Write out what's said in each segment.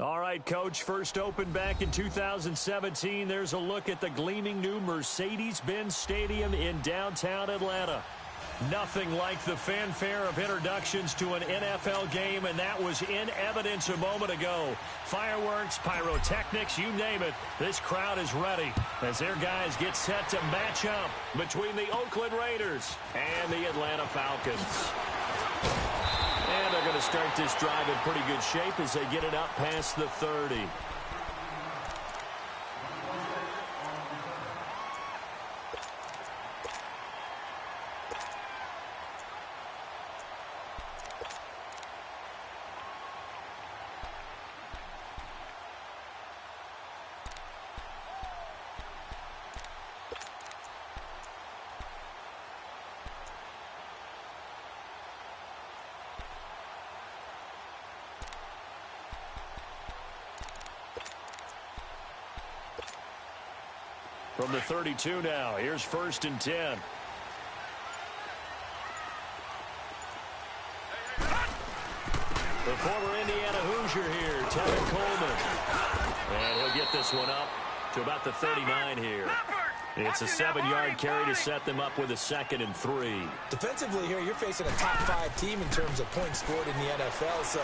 All right, Coach, first opened back in 2017. There's a look at the gleaming new Mercedes-Benz Stadium in downtown Atlanta. Nothing like the fanfare of introductions to an NFL game, and that was in evidence a moment ago. Fireworks, pyrotechnics, you name it. This crowd is ready as their guys get set to match up between the Oakland Raiders and the Atlanta Falcons. And they're going to start this drive in pretty good shape as they get it up past the 30. From the 32 now, here's 1st and 10. The former Indiana Hoosier here, Tevin Coleman. And he'll get this one up to about the 39 here. It's a 7-yard carry to set them up with a 2nd and 3. Defensively here, you're facing a top 5 team in terms of points scored in the NFL. So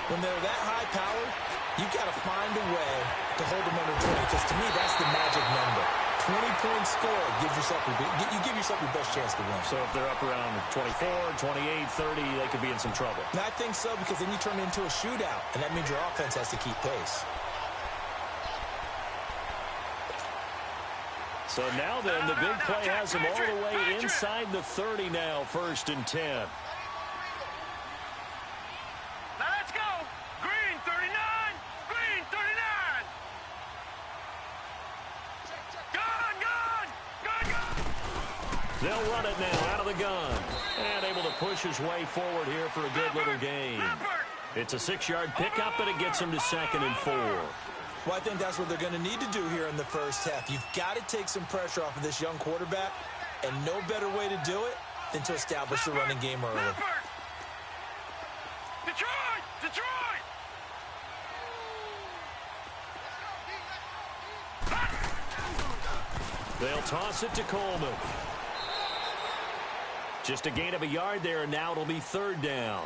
when they're that high powered, you've got to find a way to hold them under 20. Because to me, that's the magic number. 20 points scored gives yourself you give yourself your best chance to win. So if they're up around 24, 28, 30, they could be in some trouble. And I think so, because then you turn it into a shootout, and that means your offense has to keep pace. So now then, the big play has them all the way inside the 30 now, 1st and 10. Now let's go. Green 39. Green 39. Gun, gun. Gun, gun. They'll run it now out of the gun. And able to push his way forward here for a good little gain. It's a 6-yard pickup, and it gets him to 2nd and 4. Well, I think that's what they're going to need to do here in the first half. You've got to take some pressure off of this young quarterback, and no better way to do it than to establish the running game early. Detroit! Detroit! They'll toss it to Coleman. Just a gain of a yard there, and now it'll be 3rd down.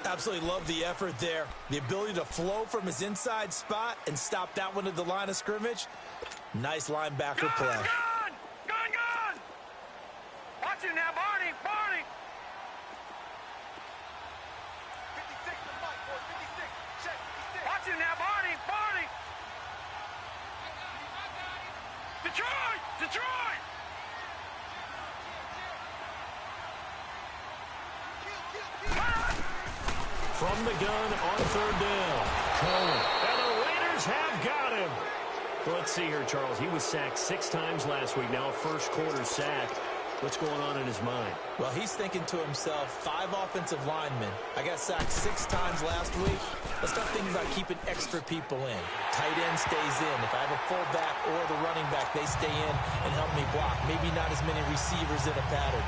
Absolutely love the effort there. The ability to flow from his inside spot and stop that one at the line of scrimmage. Nice linebacker play. Gun! Gun, gun! Watch it now, Barney! Barney! 56 to Mike, boy. 56. Check, 56. Watch it now, Barney! Barney! Detroit! Detroit! From the gun on 3rd down. Coleman. And the Raiders have got him. Let's see here, Charles. He was sacked 6 times last week. Now a first-quarter sack. What's going on in his mind? Well, he's thinking to himself, 5 offensive linemen. I got sacked 6 times last week. Let's start thinking about keeping extra people in. Tight end stays in. If I have a fullback or the running back, they stay in and help me block. Maybe not as many receivers in a pattern.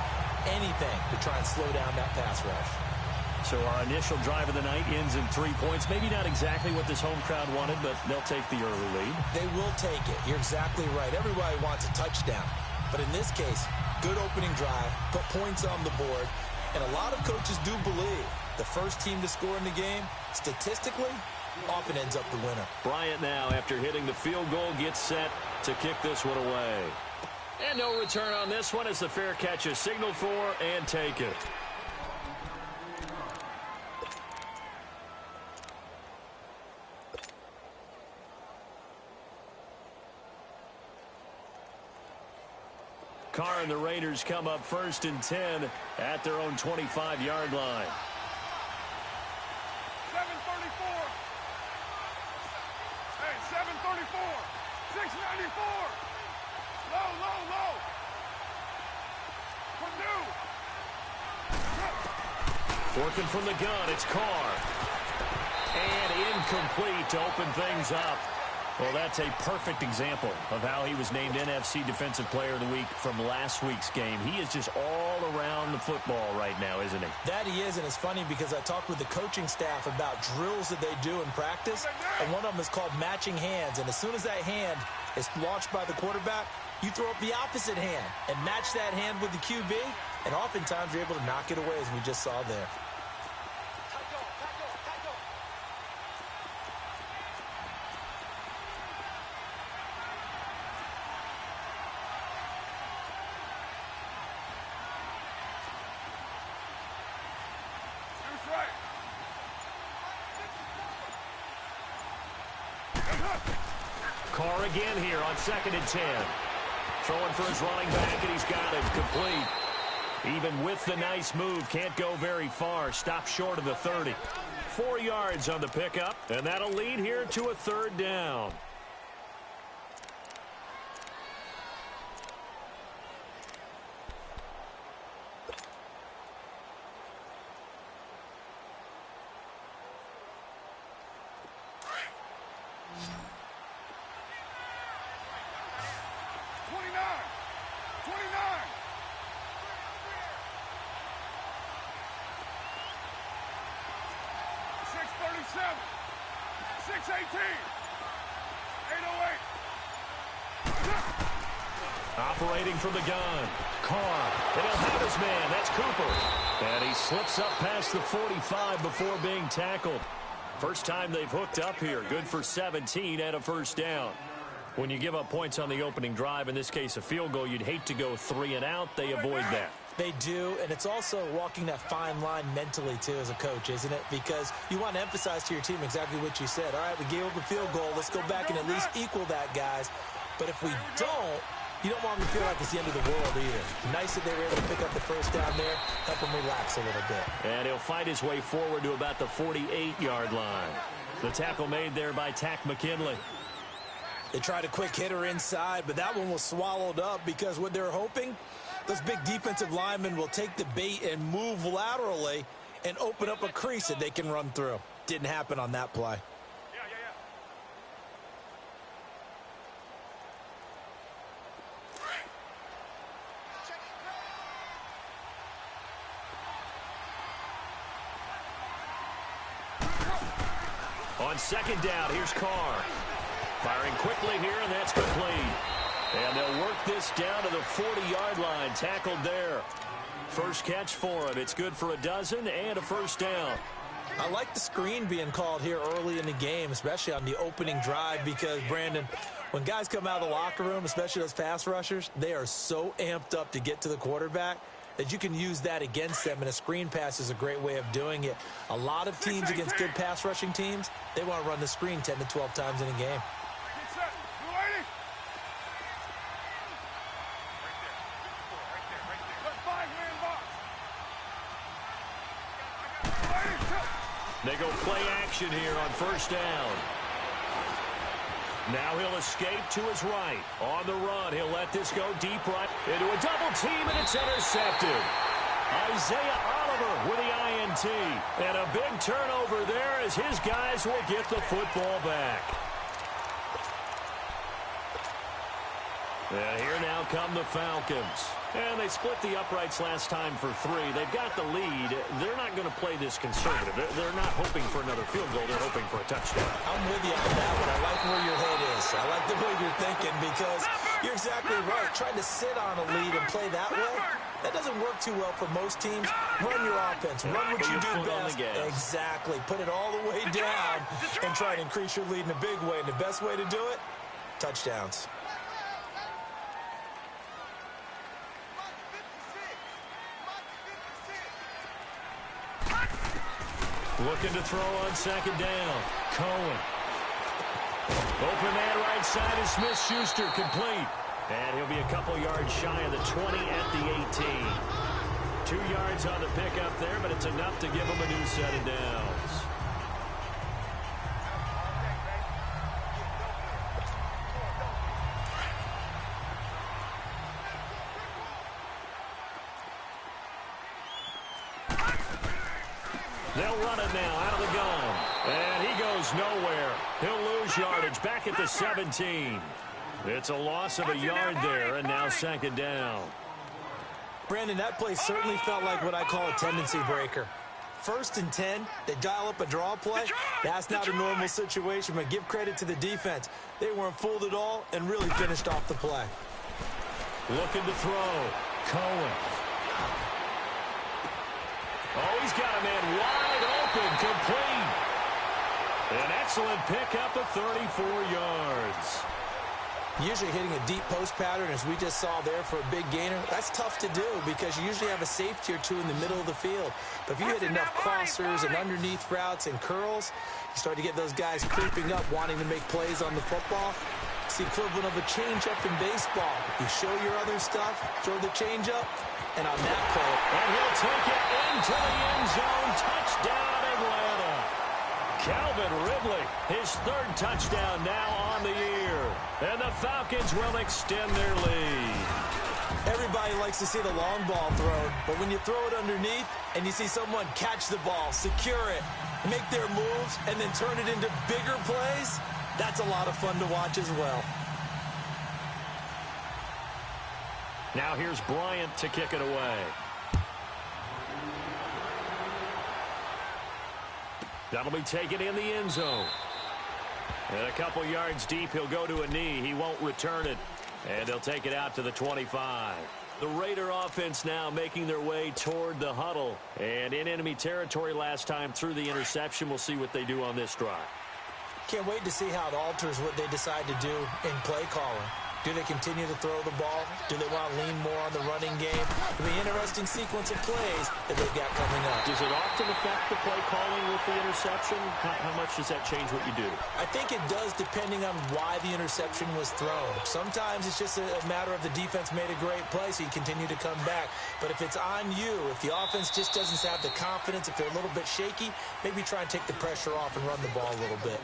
Anything to try and slow down that pass rush. So our initial drive of the night ends in 3 points. Maybe not exactly what this home crowd wanted, but they'll take the early lead. They will take it. You're exactly right. Everybody wants a touchdown. But in this case, good opening drive, put points on the board, and a lot of coaches do believe the first team to score in the game, statistically, often ends up the winner. Bryant now, after hitting the field goal, gets set to kick this one away. And no return on this one as the fair catch is signaled for, and take it. Carr and the Raiders come up 1st and 10 at their own 25-yard line. 734. Hey, 734. 694. Low, low, low. Purdue. Working from the gun, it's Carr. And incomplete to open things up. Well, that's a perfect example of how he was named NFC Defensive Player of the Week from last week's game. He is just all around the football right now, isn't he? That he is, and it's funny because I talked with the coaching staff about drills that they do in practice, and one of them is called matching hands. And as soon as that hand is launched by the quarterback, you throw up the opposite hand and match that hand with the QB, and oftentimes you're able to knock it away, as we just saw there. Carr again here on 2nd and 10. Throwing for his running back, and he's got it complete. Even with the nice move, can't go very far. Stop short of the 30. 4 yards on the pickup, and that'll lead here to a 3rd down. Operating from the gun, Carr, and he'll have his man, that's Cooper. And he slips up past the 45 before being tackled. First time they've hooked up here, good for 17 and a 1st down. When you give up points on the opening drive, in this case a field goal, you'd hate to go 3 and out. They avoid that. They do, and it's also walking that fine line mentally, too, as a coach, isn't it? Because you want to emphasize to your team exactly what you said. All right, we gave up a field goal. Let's go back and at least equal that, guys. But if we don't, you don't want them to feel like it's the end of the world either. Nice that they were able to pick up the 1st down there, help them relax a little bit. And he'll fight his way forward to about the 48-yard line. The tackle made there by Tack McKinley. They tried a quick hitter inside, but that one was swallowed up because what they're hoping, those big defensive linemen will take the bait and move laterally and open up a crease that they can run through. Didn't happen on that play. On 2nd down, here's Carr. Firing quickly here, and that's complete. And they'll work this down to the 40-yard line. Tackled there. First catch for him. It's good for a dozen and a 1st down. I like the screen being called here early in the game, especially on the opening drive, because, Brandon, when guys come out of the locker room, especially those pass rushers, they are so amped up to get to the quarterback that you can use that against them, and a screen pass is a great way of doing it. A lot of teams against good pass rushing teams, they want to run the screen 10 to 12 times in a game. They go play action here on 1st down. Now he'll escape to his right. On the run, he'll let this go deep right into a double team, and it's intercepted. Isaiah Oliver with the INT. And a big turnover there as his guys will get the football back. And here now come the Falcons. And they split the uprights last time for 3. They've got the lead. They're not going to play this conservative. They're not hoping for another field goal. They're hoping for a touchdown. I'm with you on that one. I like where your head is. I like the way you're thinking because you're exactly right. Trying to sit on a lead and play that way, that doesn't work too well for most teams. Run your offense. Run what you do best. Exactly. Put it all the way down and try to increase your lead in a big way. And the best way to do it, touchdowns. Looking to throw on 2nd down. Cohen. Open man right side is Smith-Schuster, complete. And he'll be a couple yards shy of the 20 at the 18. 2 yards on the pickup there, but it's enough to give him a new set of downs. They'll run it now out of the gun. And he goes goes nowhere. He'll lose yardage back at the 17. It's a loss of a yard there, and now second down. Brandon, that play certainly felt like what I call a tendency breaker. 1st and 10, they dial up a draw play. That's not a normal situation, but give credit to the defense. They weren't fooled at all and really finished off the play. Looking to throw. Cohen. Oh, he's got a man wide open, complete. An excellent pickup of 34 yards. Usually hitting a deep post pattern, as we just saw there for a big gainer, that's tough to do because you usually have a safety or two in the middle of the field. But if you hit enough crossers and underneath routes and curls, you start to get those guys creeping up, wanting to make plays on the football. It's the equivalent of a changeup in baseball. You show your other stuff, throw the changeup, and on that play. And he'll take it into the end zone. Touchdown, Atlanta. Calvin Ridley, his 3rd touchdown now on the year. And the Falcons will extend their lead. Everybody likes to see the long ball thrown, but when you throw it underneath and you see someone catch the ball, secure it, make their moves, and then turn it into bigger plays, that's a lot of fun to watch as well. Now here's Bryant to kick it away. That'll be taken in the end zone. And a couple yards deep, he'll go to a knee. He won't return it. And they'll take it out to the 25. The Raider offense now making their way toward the huddle. And in enemy territory last time through the interception. We'll see what they do on this drive. Can't wait to see how it alters what they decide to do in play calling. Do they continue to throw the ball? Do they want to lean more on the running game? It'll be an interesting sequence of plays that they've got coming up. Does it often affect the play calling with the interception? How much does that change what you do? I think it does, depending on why the interception was thrown. Sometimes it's just a matter of the defense made a great play, so you continue to come back. But if it's on you, if the offense just doesn't have the confidence, if they're a little bit shaky, maybe try and take the pressure off and run the ball a little bit.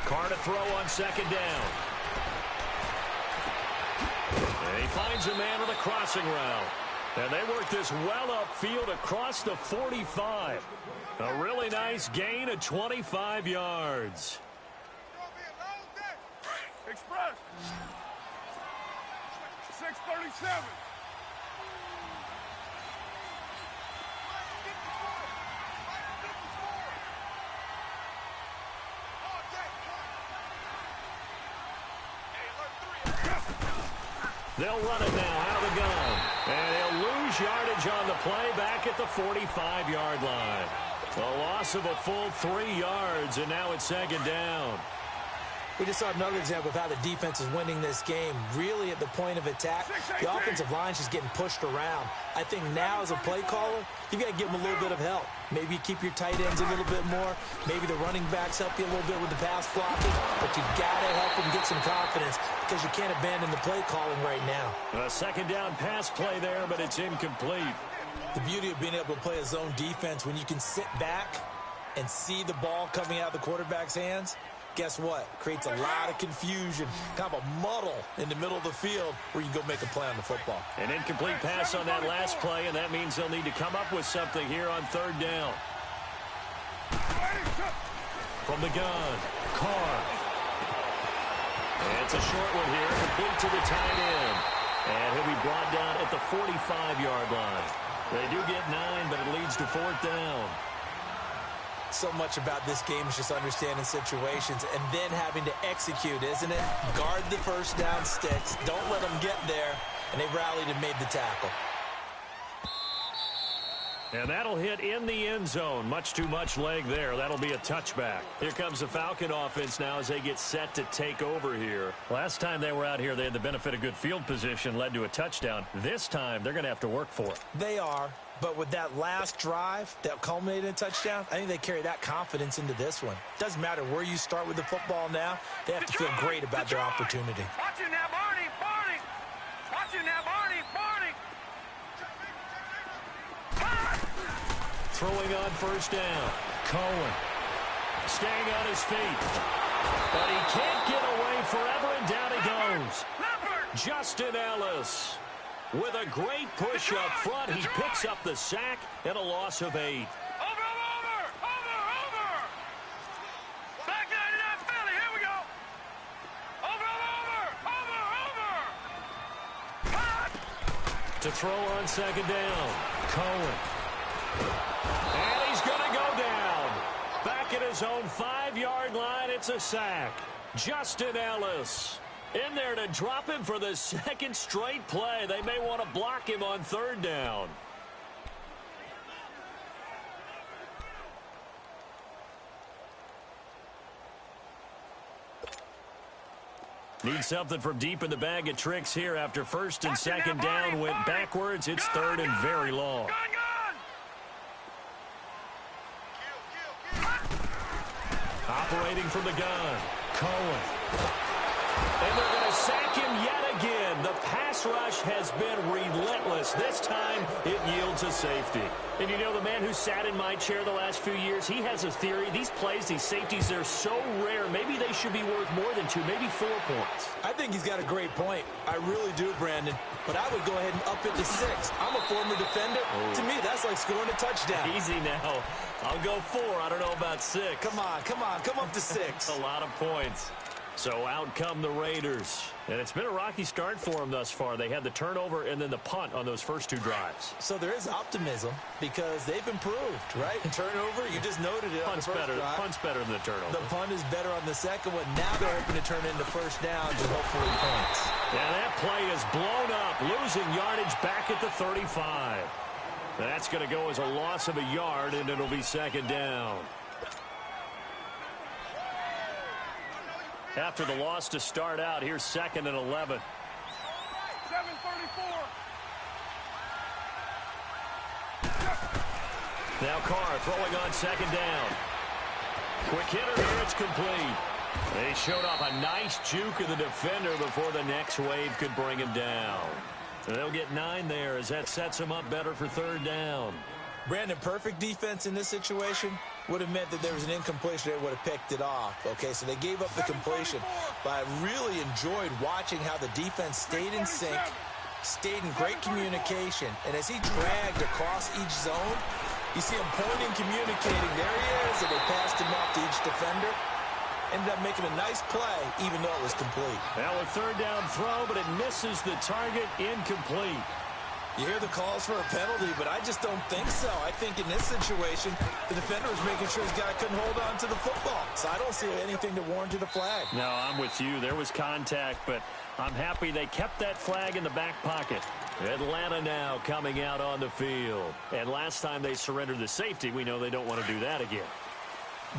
Carr to throw on 2nd down. And he finds a man with a crossing route. And they work this well upfield across the 45. A really nice gain of 25 yards. Express. 637. They'll run it now out of the gun. And he'll lose yardage on the play back at the 45-yard line. A loss of a full 3 yards, and now it's 2nd down. We just saw another example of how the defense is winning this game. Really at the point of attack, the offensive line is just getting pushed around. I think now as a play caller, you've got to give them a little bit of help. Maybe you keep your tight ends a little bit more. Maybe the running backs help you a little bit with the pass blocking. But you've got to help them get some confidence because you can't abandon the play calling right now. A 2nd down pass play there, but it's incomplete. The beauty of being able to play a zone defense when you can sit back and see the ball coming out of the quarterback's hands, guess what? Creates a lot of confusion, kind of a muddle in the middle of the field where you can go make a play on the football. An incomplete pass on that last play, and that means they'll need to come up with something here on 3rd down. From the gun, Carr. And it's a short one here, complete to the tight end. And he'll be brought down at the 45-yard line. They do get 9, but it leads to 4th down. So much about this game is just understanding situations and then having to execute, isn't it? Guard the first down sticks. Don't let them get there. And they rallied and made the tackle. And that'll hit in the end zone. Much too much leg there. That'll be a touchback. Here comes the Falcon offense now as they get set to take over here. Last time they were out here, they had the benefit of good field position, led to a touchdown. This time, they're going to have to work for it. They are. But with that last drive that culminated in a touchdown, I think they carry that confidence into this one. Doesn't matter where you start with the football now. They have to feel great about their opportunity. Watch it now, Barney. Barney. Watch it now, Barney. Barney. throwing on first down. Cohen staying on his feet. But he can't get away forever, and down he goes. Justin Ellis with a great push up front. He picks up the sack and a loss of 8. To throw on second down. Cohen. And he's going to go down. Back at his own 5-yard line, it's a sack. Justin Ellis in there to drop him for the second straight play. They may want to block him on third down. Need something from deep in the bag of tricks here after first and second down went backwards. It's third and very long. Operating from the gun, Cohen. And they're going to sack him yet again. The pass rush has been relentless. This time, it yields a safety. And you know, the man who sat in my chair the last few years, he has a theory. These plays, these safeties, they're so rare. Maybe they should be worth more than 2, maybe 4 points. I think he's got a great point. I really do, Brandon. But I would go ahead and up it to 6. I'm a former defender. Oh. To me, that's like scoring a touchdown. Easy now. I'll go 4. I don't know about 6. Come on. Come up to 6. A lot of points. So out come the Raiders. And it's been a rocky start for them thus far. They had the turnover and then the punt on those first 2 drives. So there is optimism because they've improved, right? Turnover, you just noted it. Punt's better. Punt's better than the turnover. The punt is better on the second one. Now they're hoping to turn into first downs and hopefully points. Yeah, that play is blown up, losing yardage back at the 35. That's going to go as a loss of a yard, and it'll be second down. After the loss to start out, here's second and 11. 7:34. Now Carr throwing on second down. Quick hitter here, it's complete. They showed off a nice juke of the defender before the next wave could bring him down. They'll get 9 there as that sets them up better for third down. Brandon, perfect defense in this situation would have meant that there was an incompletion that would have picked it off. Okay, so they gave up the completion. But I really enjoyed watching how the defense stayed in sync, stayed in great communication. And as he dragged across each zone, you see him pointing, communicating. There he is, and they passed him off to each defender. Ended up making a nice play, even though it was complete. Now a third down throw, but it misses the target, incomplete. You hear the calls for a penalty, but I just don't think so. I think in this situation, the defender was making sure his guy couldn't hold on to the football. So I don't see anything to warrant a flag. No, I'm with you. There was contact, but I'm happy they kept that flag in the back pocket. Atlanta now coming out on the field. And last time they surrendered the safety, we know they don't want to do that again.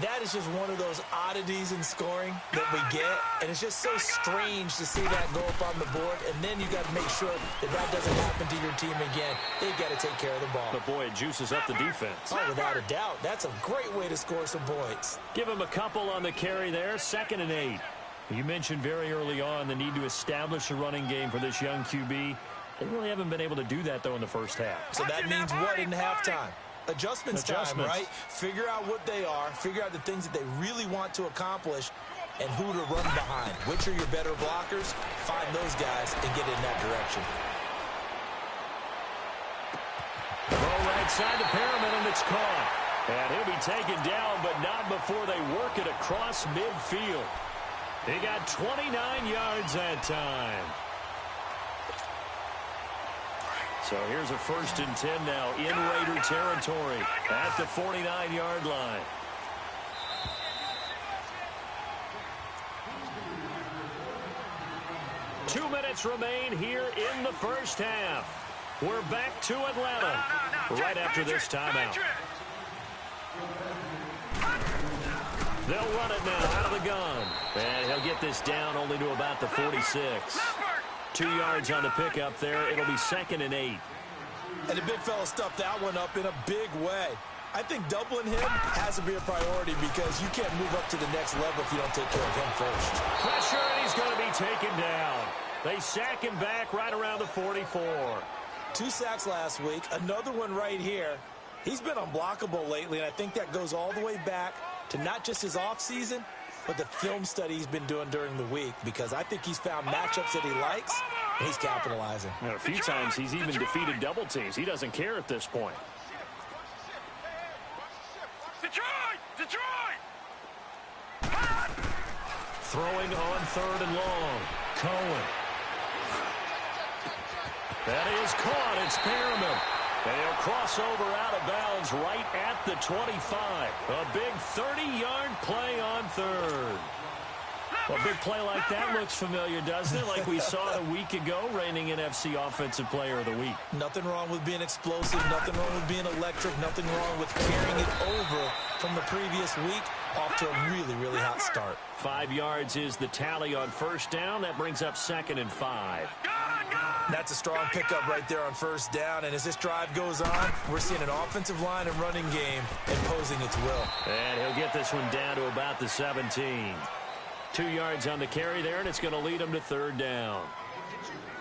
That is just one of those oddities in scoring that we get, and it's just so strange to see that go up on the board, and then you got to make sure that that doesn't happen to your team again. They've got to take care of the ball. But boy, it juices up the defense. Oh, without a doubt. That's a great way to score some points. Give them a couple on the carry there, second and 8. You mentioned very early on the need to establish a running game for this young QB. They really haven't been able to do that, though, in the first half. So that means what in halftime? Adjustments time, right? Figure out what they are, figure out the things that they really want to accomplish, and who to run behind. Which are your better blockers? Find those guys and get in that direction. Throw right side to Perriman, and it's caught. And he'll be taken down, but not before they work it across midfield. He got 29 yards that time. So here's a first and 10 now in Raider territory at the 49-yard line. Two minutes remain here in the first half. We're back to Atlanta right after this timeout. They'll run it now out of the gun. And he'll get this down only to about the 46. 2 yards on the pickup there. It'll be second and 8. And the big fella stuffed that one up in a big way. I think doubling him has to be a priority because you can't move up to the next level if you don't take care of him first. Pressure, and he's going to be taken down. They sack him back right around the 44. 2 sacks last week, another one right here. He's been unblockable lately, and I think that goes all the way back to not just his offseason, but the film study he's been doing during the week, because I think he's found matchups that he likes, and he's capitalizing. And a few times he's even defeated double teams. He doesn't care at this point. Throwing on 3rd and long. Cohen. That is caught. It's Perriman. They'll cross over out of bounds right at the 25. A big 30-yard play on 3rd. A big play like that looks familiar, doesn't it? Like we saw it a week ago, reigning NFC Offensive Player of the Week. Nothing wrong with being explosive. Nothing wrong with being electric. Nothing wrong with carrying it over from the previous week off to a really, really hot start. 5 yards is the tally on 1st down. That brings up 2nd and 5. That's a strong pickup right there on 1st down. And as this drive goes on, we're seeing an offensive line and running game imposing its will. And he'll get this one down to about the 17. 2 yards on the carry there, and it's going to lead him to 3rd down.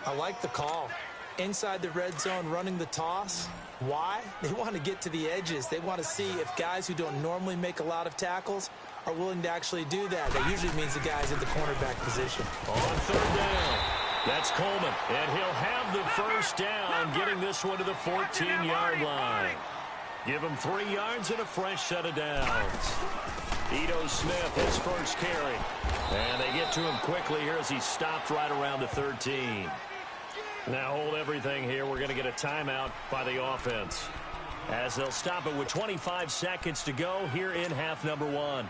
I like the call. Inside the red zone, running the toss. Why? They want to get to the edges. They want to see if guys who don't normally make a lot of tackles are willing to actually do that. That usually means the guy's in the cornerback position. On 3rd down, that's Coleman, and he'll have the 1st down, getting this one to the 14-yard line. Give him 3 yards and a fresh set of downs. Ito Smith, his first carry. And they get to him quickly here as he stopped right around the 13. Now hold everything here. We're going to get a timeout by the offense, as they'll stop it with 25 seconds to go here in half number 1. Leopard!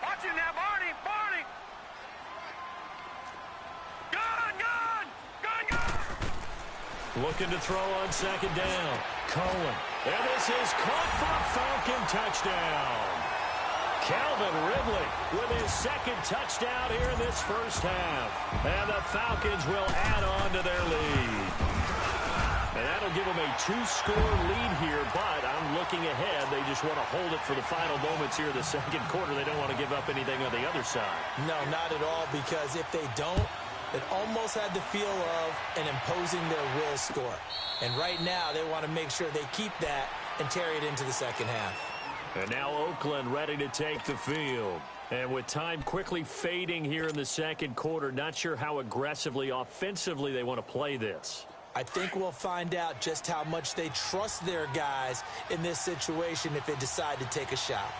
Watch it now, Barney! Gun! Looking to throw on 2nd down. Cohen. And this is caught for a Falcon touchdown. Calvin Ridley with his 2nd touchdown here in this 1st half. And the Falcons will add on to their lead. And that'll give them a 2-score lead here, but I'm looking ahead. They just want to hold it for the final moments here in the 2nd quarter. They don't want to give up anything on the other side. No, not at all, because if they don't, it almost had the feel of an imposing their will score. And right now, they want to make sure they keep that and carry it into the 2nd half. And now Oakland ready to take the field. And with time quickly fading here in the 2nd quarter, not sure how aggressively, offensively they want to play this. I think we'll find out just how much they trust their guys in this situation if they decide to take a shot.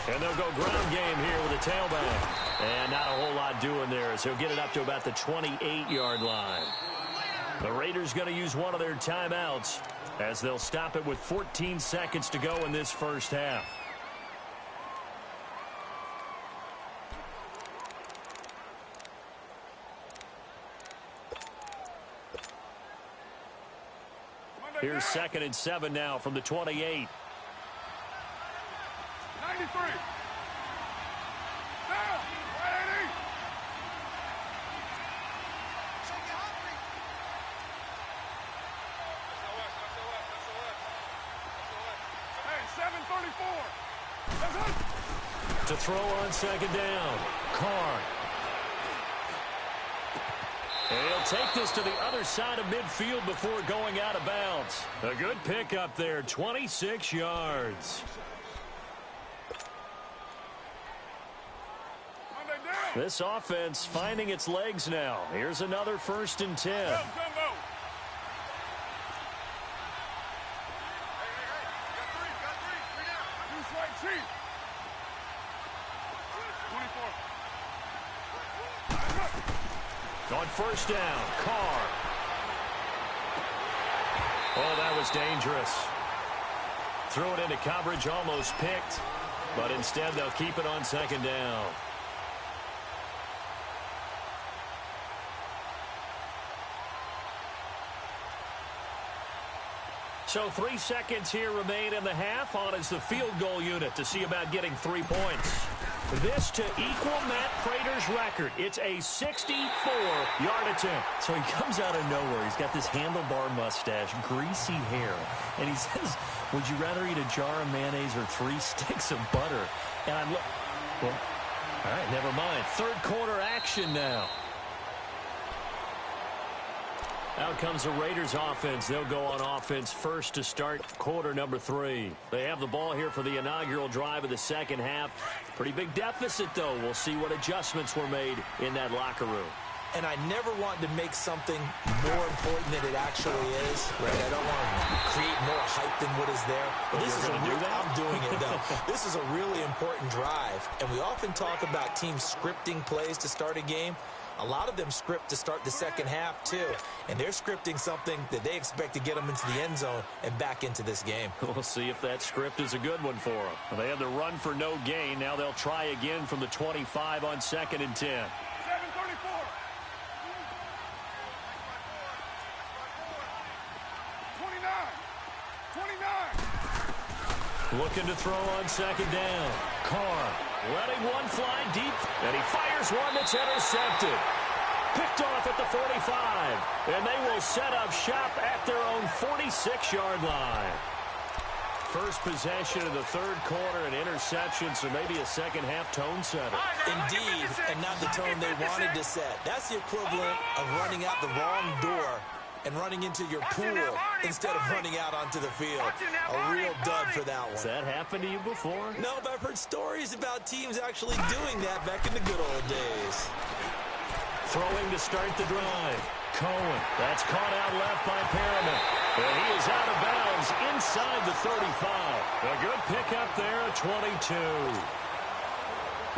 And they'll go ground game here with a tailback. And not a whole lot doing there, as he'll get it up to about the 28-yard line. The Raiders going to use one of their timeouts, as they'll stop it with 14 seconds to go in this 1st half. Here's 2nd and 7 now from the 28. 93. Down. 180. Hey, 734. To throw on 2nd down. Carr. And he'll take this to the other side of midfield before going out of bounds. A good pickup there, 26 yards. This offense finding its legs now. Here's another 1st and 10. Go. On 1st down, Carr. Oh, that was dangerous. Threw it into coverage, almost picked, but instead they'll keep it on 2nd down. So 3 seconds here remain in the half. On is the field goal unit to see about getting 3 points. This to equal Matt Prater's record. It's a 64-yard attempt. So he comes out of nowhere. He's got this handlebar mustache, greasy hair. And he says, would you rather eat a jar of mayonnaise or 3 sticks of butter? And I'm well, all right, never mind. Third quarter action now. Out comes the Raiders offense. They'll go on offense first to start quarter number 3. They have the ball here for the inaugural drive of the second half. Pretty big deficit, though. We'll see what adjustments were made in that locker room. And I never want to make something more important than it actually is. Right? I don't want to create more hype than what is there. But this is I'm doing it, though. This is a really important drive. And we often talk about teams scripting plays to start a game. A lot of them script to start the second half, too. And they're scripting something that they expect to get them into the end zone and back into this game. We'll see if that script is a good one for them. They had the run for no gain. Now they'll try again from the 25 on 2nd and 10. 7:34. Looking to throw on 2nd down. Carr letting one fly deep, and he fires one that's intercepted. Picked off at the 45, and they will set up shop at their own 46-yard line. First possession of the third quarter, an interception, so maybe a second-half tone setter. Indeed, and not the tone they wanted to set. That's the equivalent of running out the wrong door and running into your pool instead of running out onto the field. A real dud for that one. Has that happened to you before? No, but I've heard stories about teams actually doing that back in the good old days. Throwing to start the drive. Cohen. That's caught out left by Perriman. And he is out of bounds inside the 35. A good pickup there at 22.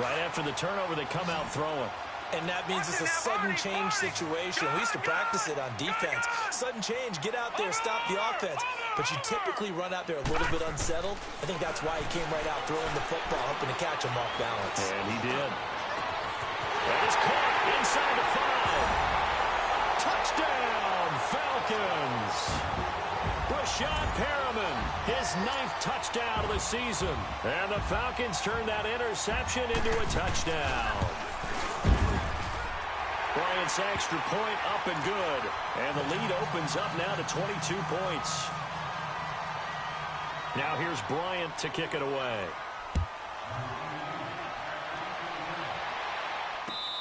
Right after the turnover, they come out throwing. And that means it's a sudden change situation. We used to practice it on defense. Sudden change, get out there, stop the offense. But you typically run out there a little bit unsettled. I think that's why he came right out throwing the football, hoping to catch him off balance. And he did. That is caught inside the 5. Touchdown, Falcons. Rashad Perriman, his 9th touchdown of the season. And the Falcons turn that interception into a touchdown. Bryant's extra point up and good. And the lead opens up now to 22 points. Now here's Bryant to kick it away.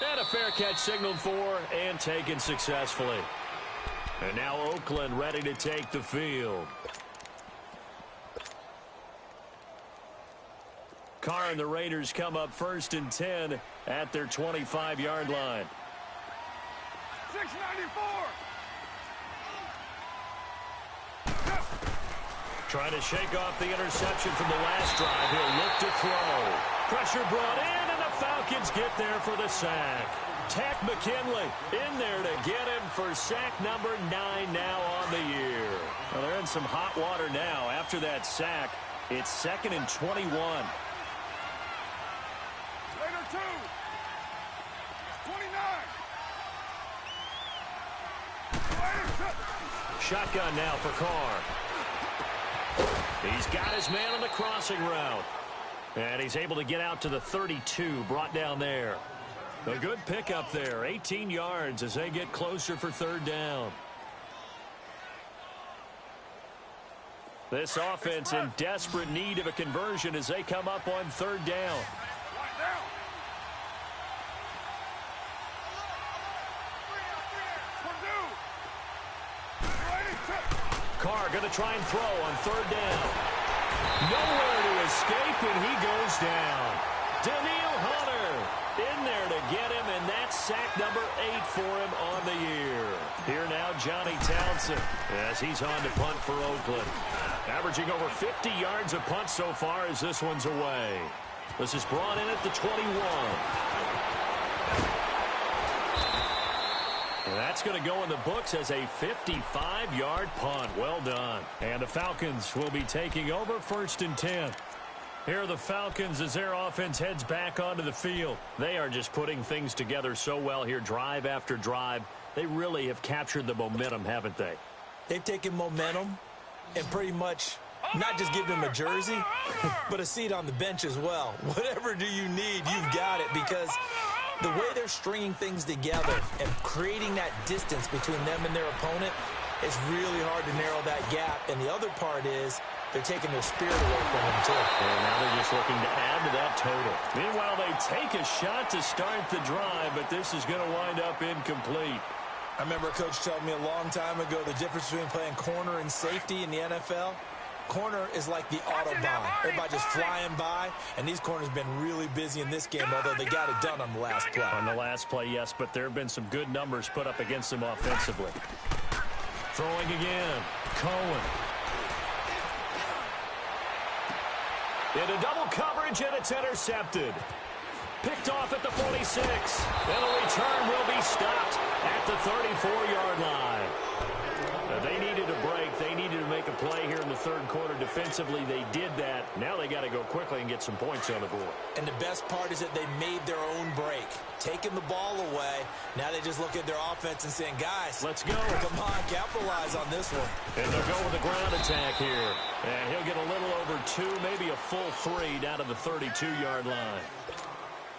And a fair catch signaled for and taken successfully. And now Oakland ready to take the field. Carr and the Raiders come up 1st and 10 at their 25-yard line. 694. Trying to shake off the interception from the last drive. He'll look to throw. Pressure brought in, and the Falcons get there for the sack. Tack McKinley in there to get him for sack number 9 now on the year. Well, they're in some hot water now. After that sack, it's 2nd and 21. Later 2. 29. Shotgun now for Carr. He's got his man on the crossing route. And he's able to get out to the 32, brought down there. A good pickup there, 18 yards as they get closer for 3rd down. This offense in desperate need of a conversion as they come up on 3rd down. Carr going to try and throw on 3rd down. Nowhere to escape, and he goes down. Daniil Hunter in there to get him, and that's sack number 8 for him on the year. Here now, Johnny Townsend, as he's on to punt for Oakland. Averaging over 50 yards a punt so far as this one's away. This is brought in at the 21. And that's going to go in the books as a 55-yard punt. Well done. And the Falcons will be taking over 1st and 10. Here are the Falcons as their offense heads back onto the field. They are just putting things together so well here, drive after drive. They really have captured the momentum, haven't they? They've taken momentum, and pretty much not just give him a jersey, but a seat on the bench as well. Whatever do you need, you've got it, because the way they're stringing things together and creating that distance between them and their opponent, it's really hard to narrow that gap. And the other part is they're taking their spirit away from them, too. And now they're just looking to add to that total. Meanwhile, they take a shot to start the drive, but this is going to wind up incomplete. I remember a coach telling me a long time ago the difference between playing corner and safety in the NFL. Corner is like the Autobahn. Everybody just flying by, and these corners have been really busy in this game, although they got it done on the last play. On the last play, yes, but there have been some good numbers put up against them offensively. Throwing again, Cohen. Into double coverage, and it's intercepted. Picked off at the 46. And a return will be stopped at the 34-yard line. They needed a break. They needed to make a play here in the third quarter. Defensively, they did that. Now they got to go quickly and get some points on the board. And the best part is that they made their own break. Taking the ball away. Now they just look at their offense and saying, guys, let's go. Come on, capitalize on this one. And they'll go with a ground attack here. And he'll get a little over 2, maybe a full 3 down to the 32-yard line.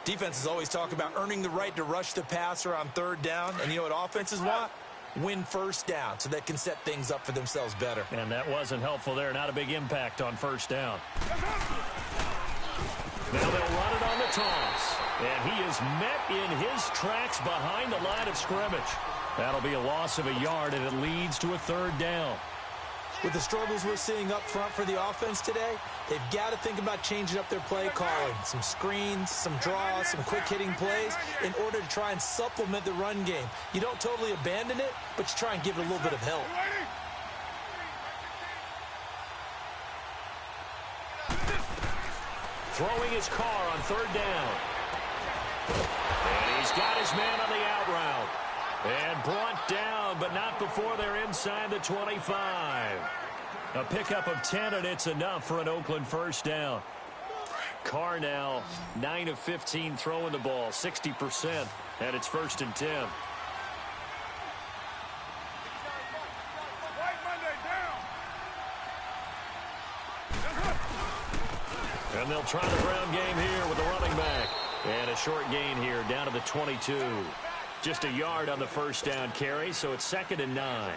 Defenses always talk about earning the right to rush the passer on third down. And you know what offenses want? Win first down so they can set things up for themselves better. And that wasn't helpful there. Not a big impact on first down. Now they'll run it on the toss. And he is met in his tracks behind the line of scrimmage. That'll be a loss of a yard, and it leads to a third down. With the struggles we're seeing up front for the offense today, they've got to think about changing up their play calling. Some screens, some draws, some quick-hitting plays in order to try and supplement the run game. You don't totally abandon it, but you try and give it a little bit of help. Throwing his car on third down. And he's got his man on the out route. And brought down, but not before they're inside the 25. A pickup of 10, and it's enough for an Oakland first down. Carr now 9 of 15 throwing the ball, 60%, and it's 1st and 10. And they'll try the ground game here with the running back. And a short gain here down to the 22. Just a yard on the first down carry, so it's 2nd and 9.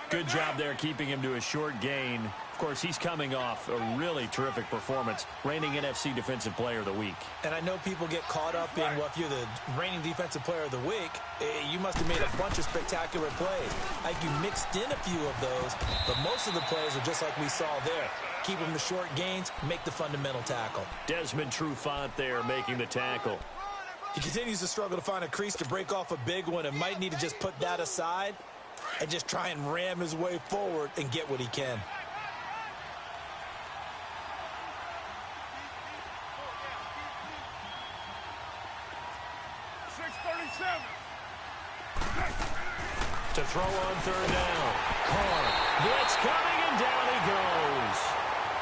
Good job there keeping him to a short gain. Of course, he's coming off a really terrific performance, reigning NFC Defensive Player of the Week. And I know people get caught up in, well, if you're the reigning Defensive Player of the Week, you must have made a bunch of spectacular plays. I think you mixed in a few of those, but most of the plays are just like we saw there. Keep them to short gains, make the fundamental tackle. Desmond Trufant there making the tackle. He continues to struggle to find a crease to break off a big one and might need to just put that aside and just try and ram his way forward and get what he can. To throw on third down. Carr. Blitz coming, and down he goes.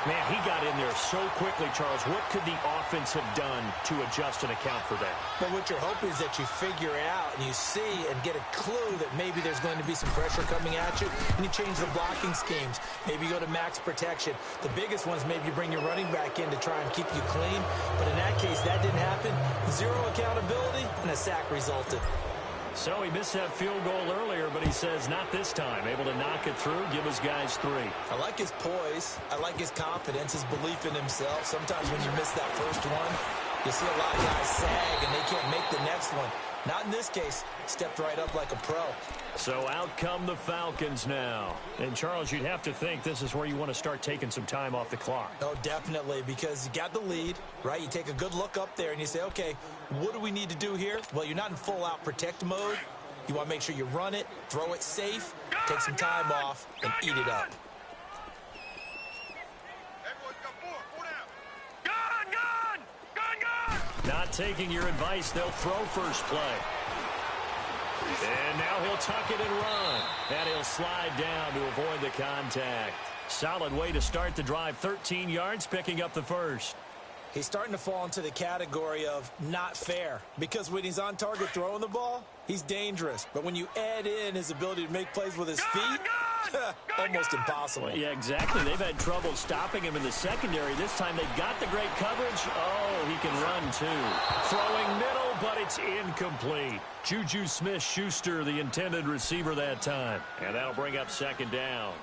Man, he got in there so quickly, Charles. What could the offense have done to adjust and account for that? But what you're hoping is that you figure out and you see and get a clue that maybe there's going to be some pressure coming at you, and you change the blocking schemes. Maybe you go to max protection. The biggest ones, maybe you bring your running back in to try and keep you clean. But in that case, that didn't happen. Zero accountability, and a sack resulted. So he missed that field goal earlier, but he says not this time. Able to knock it through, give his guys 3. I like his poise. I like his confidence, his belief in himself. Sometimes when you miss that first one, you see a lot of guys sag and they can't make the next one. Not in this case. Stepped right up like a pro. So out come the Falcons now. And, Charles, you'd have to think this is where you want to start taking some time off the clock. Oh, definitely, because you got the lead, right? You take a good look up there and you say, okay, what do we need to do here? Well, you're not in full-out protect mode. You want to make sure you run it, throw it safe, take some time off, and eat it up. Not taking your advice, they'll throw first play. And now he'll tuck it and run. And he'll slide down to avoid the contact. Solid way to start the drive. 13 yards, picking up the first. He's starting to fall into the category of not fair. Because when he's on target throwing the ball, he's dangerous. But when you add in his ability to make plays with his feet, Almost impossible. Well, yeah, exactly. They've had trouble stopping him in the secondary. This time they got the great coverage. Oh, he can run, too. Throwing middle, but it's incomplete. Juju Smith-Schuster, the intended receiver that time. And that'll bring up second down.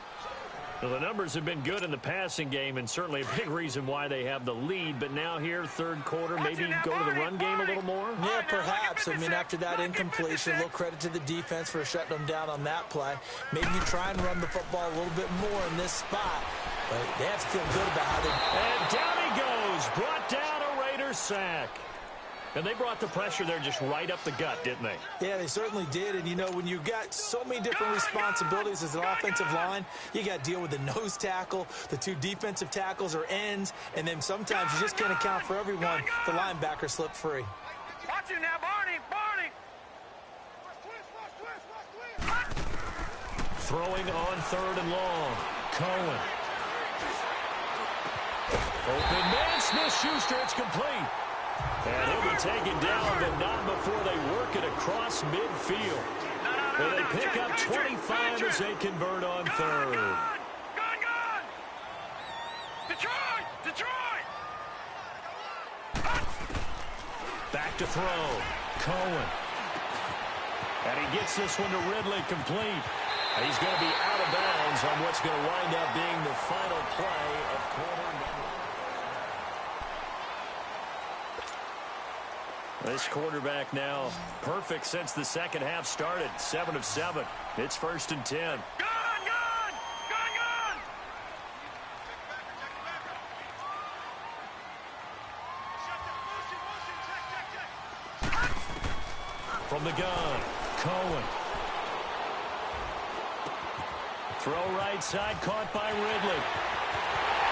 Well, the numbers have been good in the passing game, and certainly a big reason why they have the lead. But now here, third quarter, maybe go to the run game a little more? Yeah, perhaps. I mean, after that incompletion, a little credit to the defense for shutting them down on that play. Maybe you try and run the football a little bit more in this spot. But they have to feel good about how they... And down he goes. Brought down a Raiders sack. And they brought the pressure there just right up the gut, didn't they? Yeah, they certainly did. And, you know, when you've got so many different responsibilities as an offensive line, you got to deal with the nose tackle, the two defensive tackles or ends, and then sometimes you just can't account for everyone. The linebacker slipped free. Watch him now, Barney. Barney. Throwing on third and long. Cohen. Open man, Smith-Schuster. It's complete. And he'll be taken down, but not before they work it across midfield. Where they pick up 25 as they convert on third. Gun! Detroit! Back to throw. Cohen. And he gets this one to Ridley complete. And he's going to be out of bounds on what's going to wind up being the final play of quarter number. This quarterback now perfect since the second half started. 7 of 7. It's first and 10. Gun! From the gun, Cohen. Throw right side, caught by Ridley.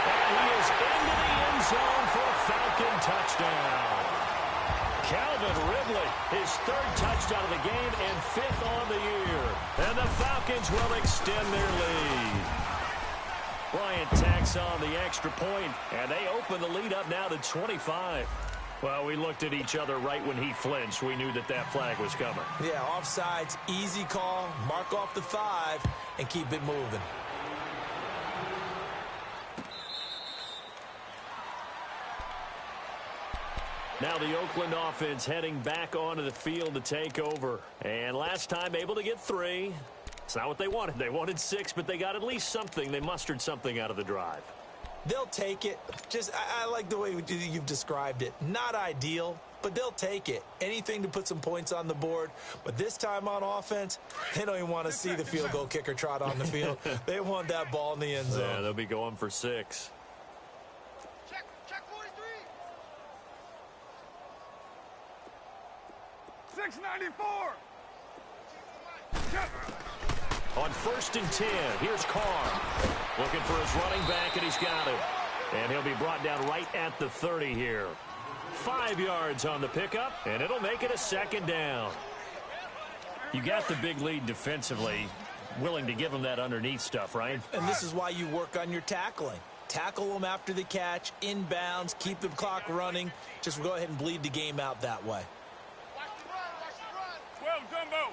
And he is into the end zone for a Falcon touchdown. Calvin Ridley, his third touchdown of the game and 5th on the year. And the Falcons will extend their lead. Bryant tacks on the extra point, and they open the lead up now to 25. Well, we looked at each other right when he flinched. We knew that that flag was coming. Yeah, offsides, easy call, mark off the 5, and keep it moving. Now the Oakland offense heading back onto the field to take over. And last time able to get 3. It's not what they wanted. They wanted 6, but they got at least something. They mustered something out of the drive. They'll take it. I like the way you've described it. Not ideal, but they'll take it. Anything to put some points on the board. But this time on offense, they don't even want to see the field goal kicker trot on the field. They want that ball in the end zone. Yeah, they'll be going for 6. Check 43. 694. On first and 10, here's Carr. Looking for his running back, and he's got him. And he'll be brought down right at the 30 here. 5 yards on the pickup, and it'll make it a second down. You got the big lead defensively. Willing to give them that underneath stuff, right? And this is why you work on your tackling. Tackle them after the catch, inbounds, keep the clock running. Just go ahead and bleed the game out that way. Watch the run. 12 jumbo.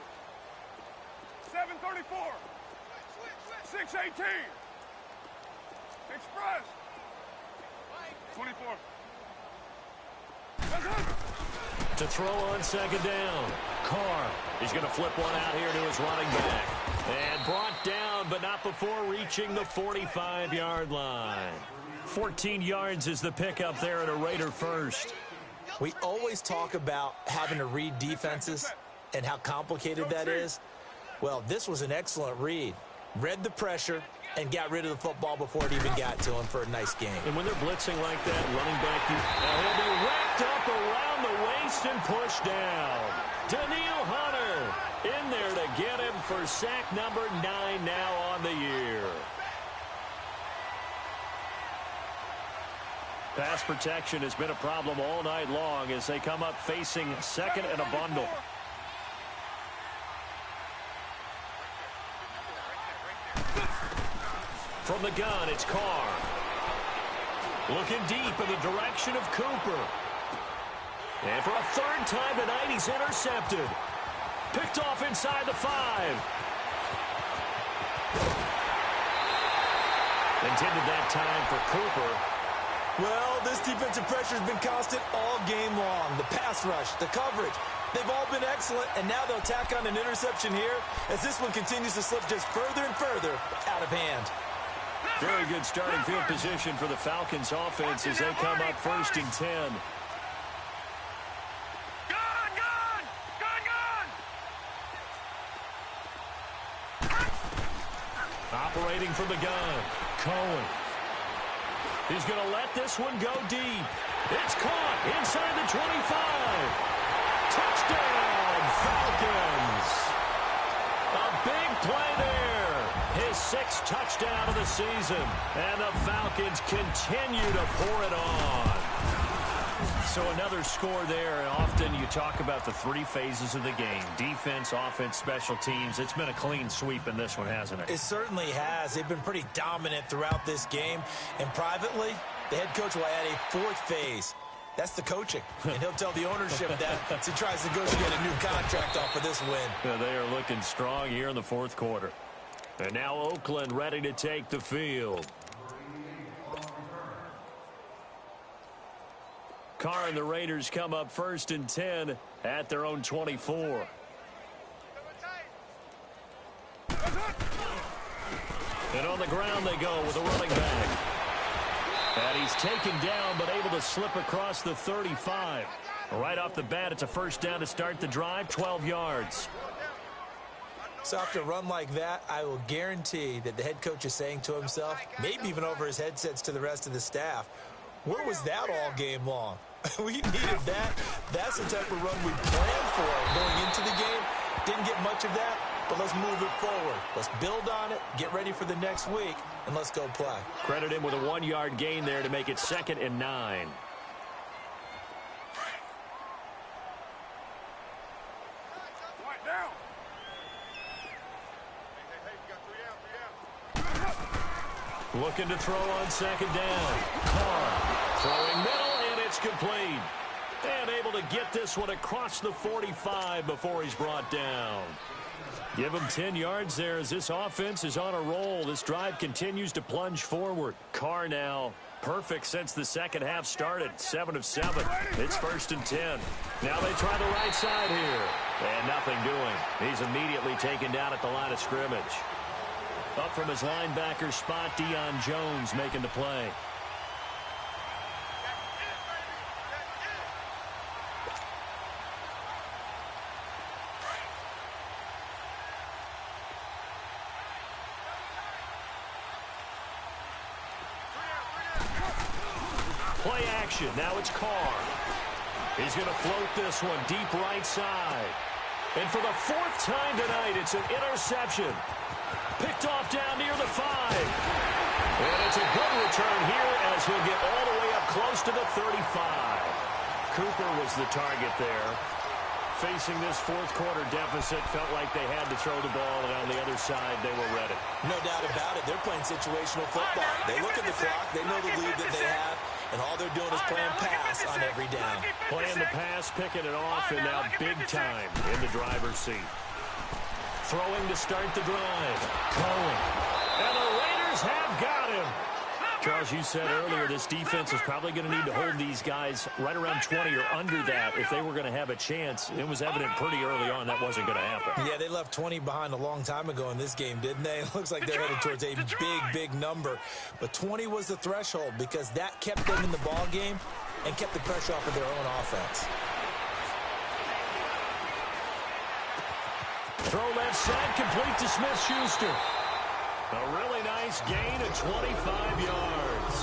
734. 618. Express. 24. To throw on second down. Carr. He's going to flip one out here to his running back. And brought down, but not before reaching the 45-yard line. 14 yards is the pickup there at a Raider first. We always talk about having to read defenses and how complicated that is. Well, this was an excellent read. Read the pressure and got rid of the football before it even got to him for a nice game. And when they're blitzing like that, running back, he'll be wrapped up around the waist and pushed down. Daniil Hunter in there to get him for sack number 9 now on the year. Pass protection has been a problem all night long as they come up facing second and a bundle. From the gun, it's Carr. Looking deep in the direction of Cooper. And for a third time tonight, he's intercepted. Picked off inside the 5. Intended that time for Cooper. Well, this defensive pressure has been constant all game long. The pass rush, the coverage, they've all been excellent, and now they'll tack on an interception here as this one continues to slip just further and further out of hand. Very good starting field position for the Falcons offense as they come up 1st and 10. Operating from the gun, Cohen. He's going to let this one go deep. It's caught inside the 25. Touchdown, Falcons. A big play there. His 6th touchdown of the season. And the Falcons continue to pour it on. So another score there, and often you talk about the 3 phases of the game. Defense, offense, special teams. It's been a clean sweep in this one, hasn't it? It certainly has. They've been pretty dominant throughout this game. And privately, the head coach will add a 4th phase. That's the coaching. And he'll tell the ownership that as he tries to negotiate a new contract off of this win. Yeah, they are looking strong here in the 4th quarter. And now Oakland ready to take the field. Carr and the Raiders come up 1st and 10 at their own 24. And on the ground they go with a running back. And he's taken down but able to slip across the 35. Right off the bat, it's a 1st down to start the drive, 12 yards. So after a run like that, I will guarantee that the head coach is saying to himself, maybe even over his headsets to the rest of the staff, where was that all game long? We needed that. That's the type of run we planned for going into the game. Didn't get much of that, but let's move it forward. Let's build on it, get ready for the next week, and let's go play. Credit him with a 1-yard gain there to make it 2nd and 9. Looking to throw on 2nd down. Carr throwing middle, and it's complete. And able to get this one across the 45 before he's brought down. Give him 10 yards there as this offense is on a roll. This drive continues to plunge forward. Carr now perfect since the 2nd half started. 7 of 7. It's 1st and 10. Now they try the right side here. And nothing doing. He's immediately taken down at the line of scrimmage. Up from his linebacker spot, Deion Jones making the play. Play action. Now it's Carr. He's going to float this one deep right side. And for the 4th time tonight, it's an interception. Picked off down near the 5. And it's a good return here as he'll get all the way up close to the 35. Cooper was the target there. Facing this 4th quarter deficit, felt like they had to throw the ball, and on the other side, they were ready. No doubt about it. They're playing situational football. They look at the clock. They know the lead that they have, and all they're doing is playing pass on every down. Playing the pass, picking it off, and now big time in the driver's seat. Throwing to start the drive. Cohen. And the Raiders have got him. Charles, you said earlier this defense is probably going to need to hold these guys right around 20 or under that if they were going to have a chance. It was evident pretty early on that wasn't going to happen. Yeah, they left 20 behind a long time ago in this game, didn't they? It looks like they're headed towards a big number. But 20 was the threshold because that kept them in the ball game and kept the pressure off of their own offense. Throw left side, complete to Smith-Schuster. A really nice gain of 25 yards.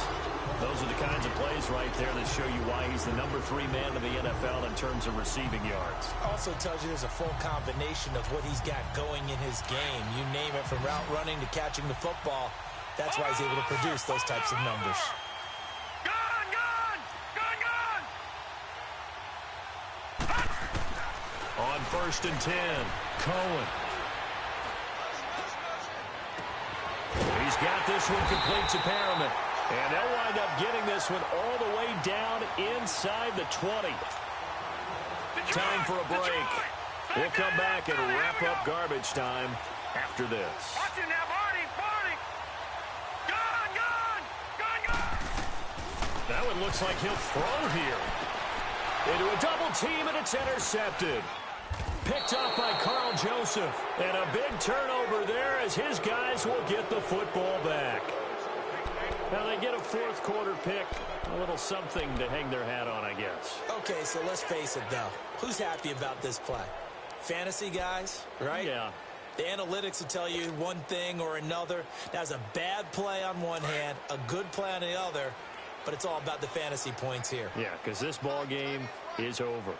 Those are the kinds of plays right there that show you why he's the number 3 man in the NFL in terms of receiving yards. Also tells you there's a full combination of what he's got going in his game. You name it, from route running to catching the football. That's why he's able to produce those types of numbers. On 1st and 10, Cohen. He's got this one complete to Perriman. And they'll wind up getting this one all the way down inside the 20. Time for a break. We'll come back and wrap up garbage time after this. Watch it now, Barney! Go! That one looks like he'll throw here. Into a double team, and it's intercepted. Picked up by Carl Joseph. And a big turnover there as his guys will get the football back. Now they get a fourth quarter pick. A little something to hang their hat on, I guess. Okay, so let's face it, though. Who's happy about this play? Fantasy guys, right? Yeah. The analytics will tell you one thing or another. That's a bad play on one hand, a good play on the other, but it's all about the fantasy points here. Yeah, because this ball game is over.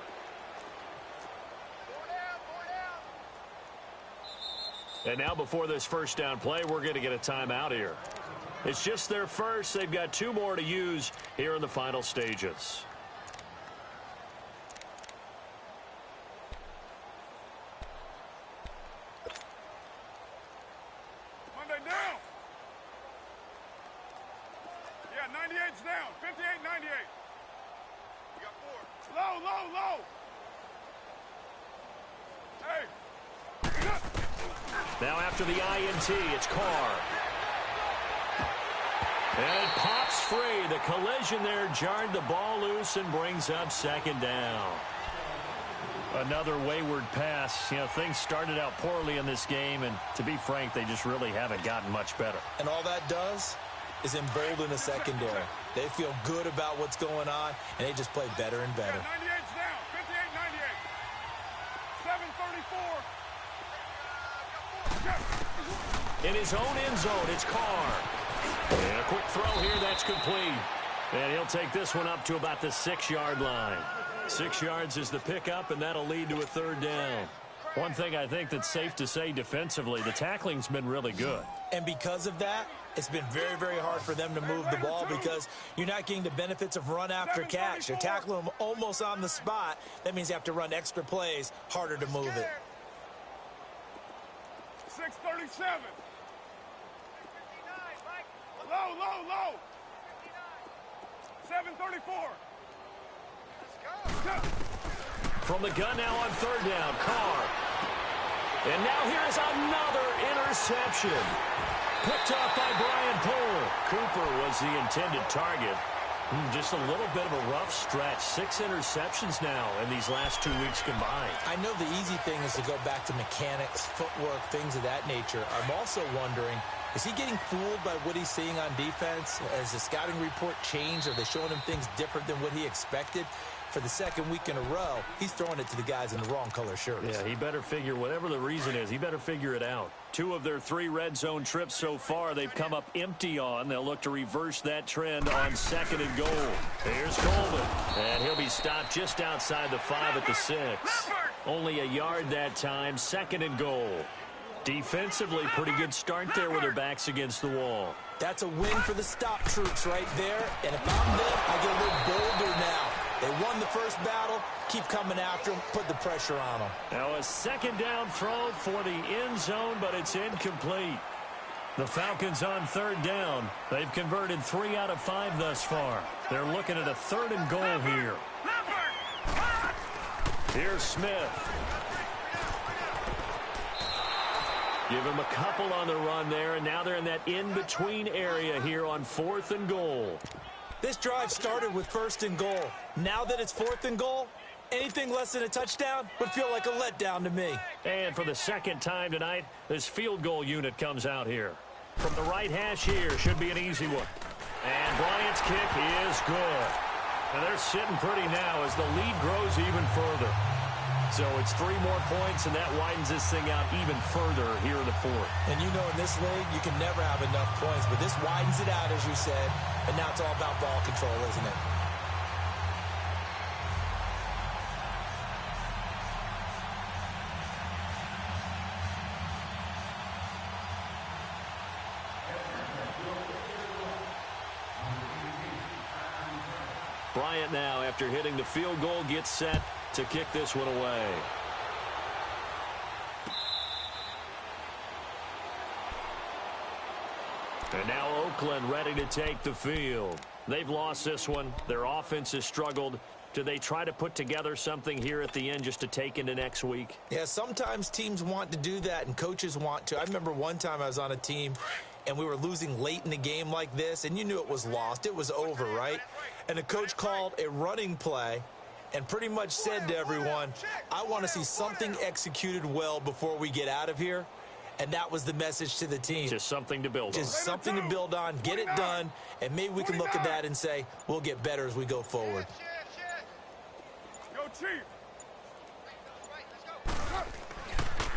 And now before this first down play, we're going to get a timeout here. It's just their first. They've got 2 more to use here in the final stages. Monday down. Yeah, 98's down. 58, 98. You got 4. Low, low, low. Hey. Now after the INT, it's Carr. And it pops free. The collision there jarred the ball loose and brings up second down. Another wayward pass. You know, things started out poorly in this game, and to be frank, they just really haven't gotten much better. And all that does is embolden the secondary. They feel good about what's going on, and they just play better and better. Yeah, 98's down. 58, 98. 734. In his own end zone, it's Carr. And a quick throw here, that's complete. And he'll take this one up to about the 6-yard line. 6 yards is the pickup, and that'll lead to a third down. One thing I think that's safe to say defensively, the tackling's been really good. And because of that, it's been very, very hard for them to move the ball because you're not getting the benefits of run after catch. You're tackling them almost on the spot. That means you have to run extra plays, harder to move it. 637. Low, low, low. 734. From the gun now on third down, Carr. And now here's another interception. Picked up by Brian Poole. Cooper was the intended target. Just a little bit of a rough stretch. 6 interceptions now in these last 2 weeks combined. I know the easy thing is to go back to mechanics, footwork, things of that nature. I'm also wondering, is he getting fooled by what he's seeing on defense? Has the scouting report changed? Are they showing him things different than what he expected? For the second week in a row, he's throwing it to the guys in the wrong color shirts. Yeah, he better figure, whatever the reason is, he better figure it out. 2 of their 3 red zone trips so far, they've come up empty on. They'll look to reverse that trend on 2nd and goal. Here's Coleman, and he'll be stopped just outside the 5 at the 6. Only a yard that time, 2nd and goal. Defensively, pretty good start there with their backs against the wall. That's a win for the stop troops right there. And if I'm them, I get a little bolder now. They won the first battle. Keep coming after them. Put the pressure on them. Now a 2nd down throw for the end zone, but it's incomplete. The Falcons on 3rd down. They've converted 3 out of 5 thus far. They're looking at a 3rd and goal here. Here's Smith. Give him a couple on the run there, and now they're in that in-between area here on 4th and goal. This drive started with 1st and goal. Now that it's 4th and goal, anything less than a touchdown would feel like a letdown to me. And for the 2nd time tonight, this field goal unit comes out here. From the right hash here, should be an easy one. And Bryant's kick is good. And they're sitting pretty now as the lead grows even further. So it's 3 more points, and that widens this thing out even further here in the 4th. And you know in this league, you can never have enough points, but this widens it out, as you said, and now it's all about ball control, isn't it? Bryant now, after hitting the field goal, gets set to kick this one away. And now Oakland ready to take the field. They've lost this one. Their offense has struggled. Do they try to put together something here at the end just to take into next week? Yeah, sometimes teams want to do that and coaches want to. I remember one time I was on a team and we were losing late in the game like this, and you knew it was lost. It was over, right? and the coach called a running play and pretty much said to everyone, I want to see something executed well before we get out of here. And that was the message to the team. Just something to build on. Just something to build on, get it done, and maybe we can look at that and say, we'll get better as we go forward. Go, Chief.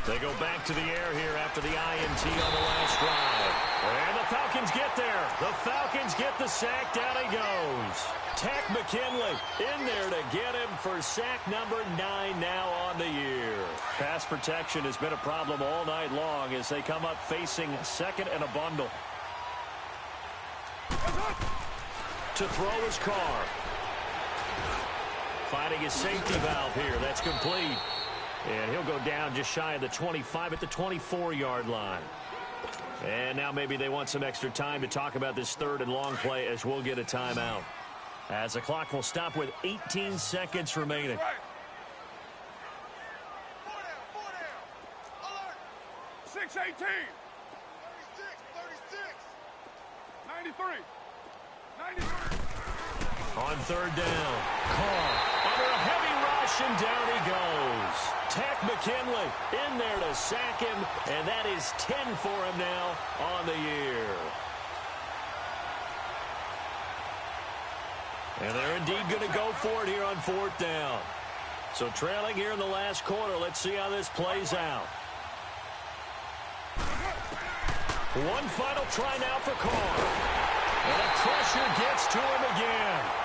They go back to the air here after the INT on the last drive. And the Falcons get there. The Falcons get the sack. Down he goes. Tack McKinley in there to get him for sack number 9 now on the year. Pass protection has been a problem all night long as they come up facing second and a bundle. To throw his Carr. Finding his safety valve here. That's complete. And he'll go down just shy of the 25 at the 24-yard line. And now maybe they want some extra time to talk about this third and long play as we'll get a timeout. As the clock will stop with 18 seconds remaining. 6-18. 36. 93. 93. On third down, Carr under a heavy rush, and down he goes. Tack McKinley in there to sack him, and that is 10 for him now on the year. And they're indeed going to go for it here on fourth down. So trailing here in the last quarter, let's see how this plays out. One final try now for Carr. And the pressure gets to him again.